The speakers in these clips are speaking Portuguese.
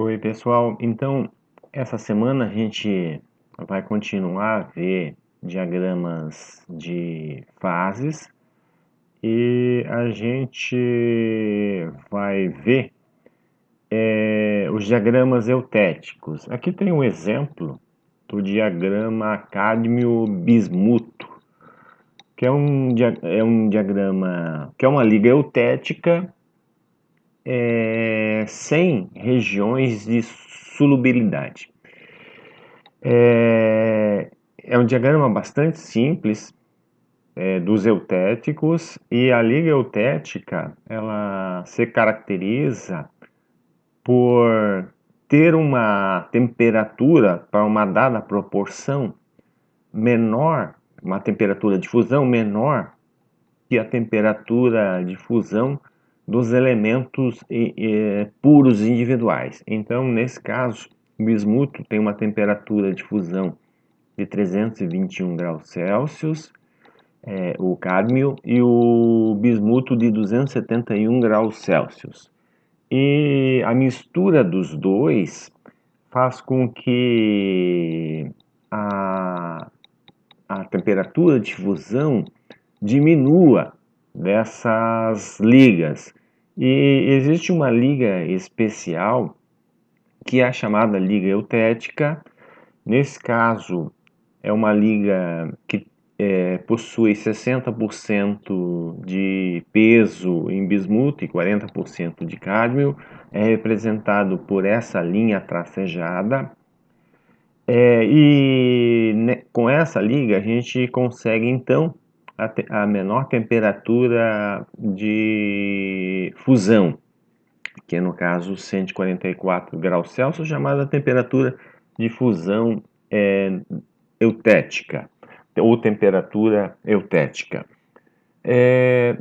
Oi, pessoal. Então, essa semana a gente vai continuar a ver diagramas de fases e a gente vai ver os diagramas eutéticos. Aqui tem um exemplo do diagrama cádmio-bismuto, que é um diagrama que é uma liga eutética sem regiões de solubilidade. É um diagrama bastante simples dos eutéticos, e a liga eutética ela se caracteriza por ter uma temperatura para uma dada proporção menor, uma temperatura de fusão menor que a temperatura de fusão dos elementos puros individuais. Então, nesse caso, o bismuto tem uma temperatura de fusão de 321 graus Celsius, o cádmio, e o bismuto de 271 graus Celsius. E a mistura dos dois faz com que a temperatura de fusão diminua dessas ligas. E existe uma liga especial que é a chamada liga eutética. Nesse caso, é uma liga que possui 60% de peso em bismuto e 40% de cádmio, é representado por essa linha tracejada. Com essa liga a gente consegue então a menor temperatura de fusão, que é no caso 144 graus Celsius, chamada temperatura de fusão eutética, ou temperatura eutética.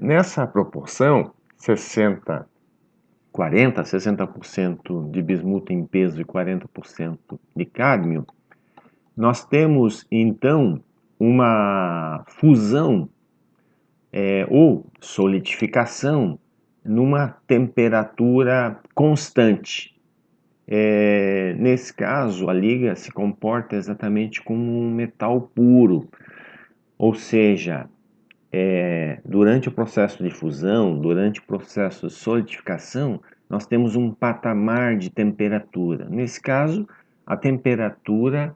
Nessa proporção, 60% de bismuto em peso e 40% de cádmio, nós temos então uma fusão ou solidificação numa temperatura constante. Nesse caso, a liga se comporta exatamente como um metal puro, ou seja, durante o processo de fusão, durante o processo de solidificação, nós temos um patamar de temperatura. Nesse caso, a temperatura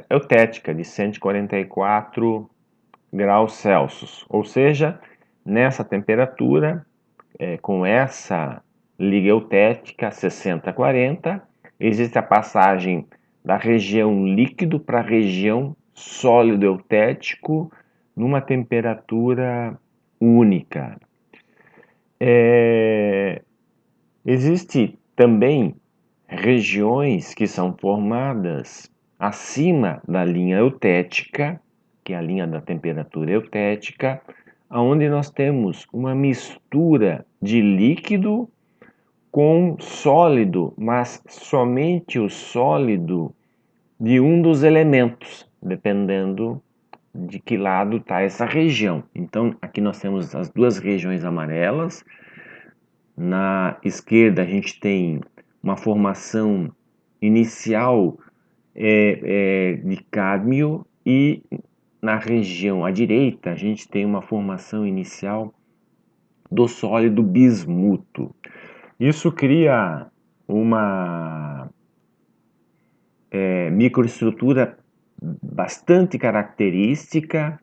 eutética de 144 graus Celsius, ou seja, nessa temperatura, com essa liga eutética 60-40, existe a passagem da região líquido para a região sólido eutético numa temperatura única. Existe também regiões que são formadas acima da linha eutética, que é a linha da temperatura eutética, onde nós temos uma mistura de líquido com sólido, mas somente o sólido de um dos elementos, dependendo de que lado está essa região. Então, aqui nós temos as duas regiões amarelas. Na esquerda, a gente tem uma formação inicial de cádmio, e na região à direita, a gente tem uma formação inicial do sólido bismuto. Isso cria uma microestrutura bastante característica,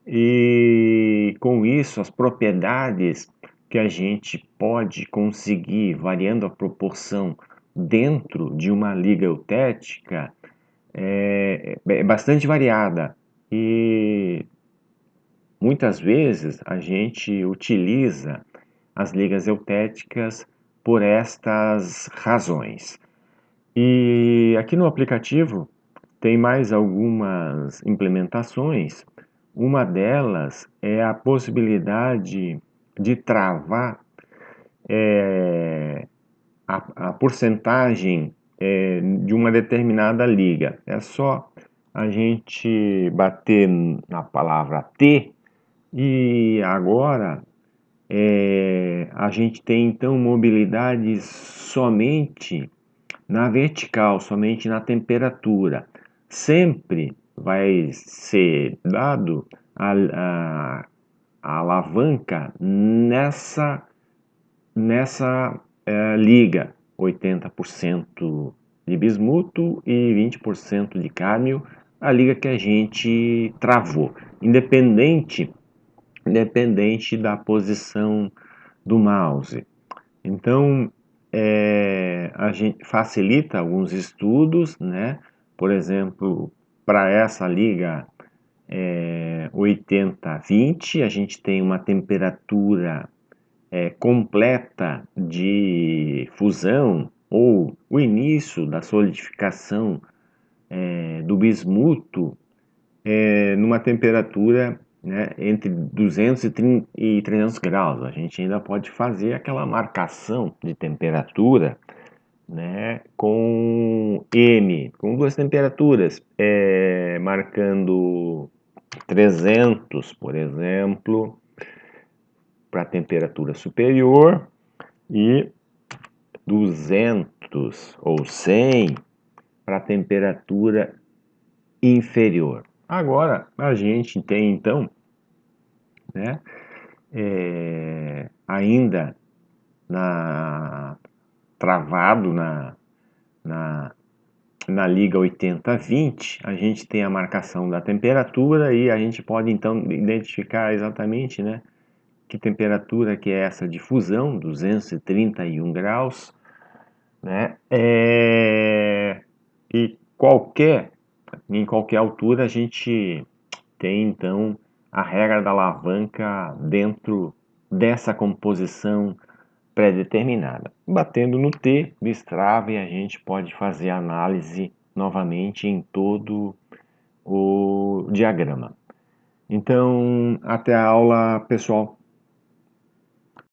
e com isso as propriedades que a gente pode conseguir variando a proporção dentro de uma liga eutética é bastante variada, e muitas vezes a gente utiliza as ligas eutéticas por estas razões. E aqui no aplicativo tem mais algumas implementações. Uma delas é a possibilidade de travar a porcentagem de uma determinada liga. É só a gente bater na palavra T, e agora a gente tem então mobilidade somente na vertical, somente na temperatura. Sempre vai ser dado a alavanca nessa liga, 80% de bismuto e 20% de cádmio, a liga que a gente travou, independente da posição do mouse. Então, a gente facilita alguns estudos, né? Por exemplo, para essa liga 80-20, a gente tem uma temperatura completa de fusão ou o início da solidificação do bismuto numa temperatura, né, entre 200 e 300 graus. A gente ainda pode fazer aquela marcação de temperatura, né, com com duas temperaturas, marcando 300, por exemplo, para a temperatura superior e 200 ou 100 para a temperatura inferior. Agora, a gente tem então, né, ainda travado na, na liga 80-20, a gente tem a marcação da temperatura e a gente pode então identificar exatamente, né, que temperatura que é essa de fusão, 231 graus, né, e em qualquer altura a gente tem então a regra da alavanca dentro dessa composição pré-determinada. Batendo no T, destrava e a gente pode fazer a análise novamente em todo o diagrama. Então, até a aula, pessoal.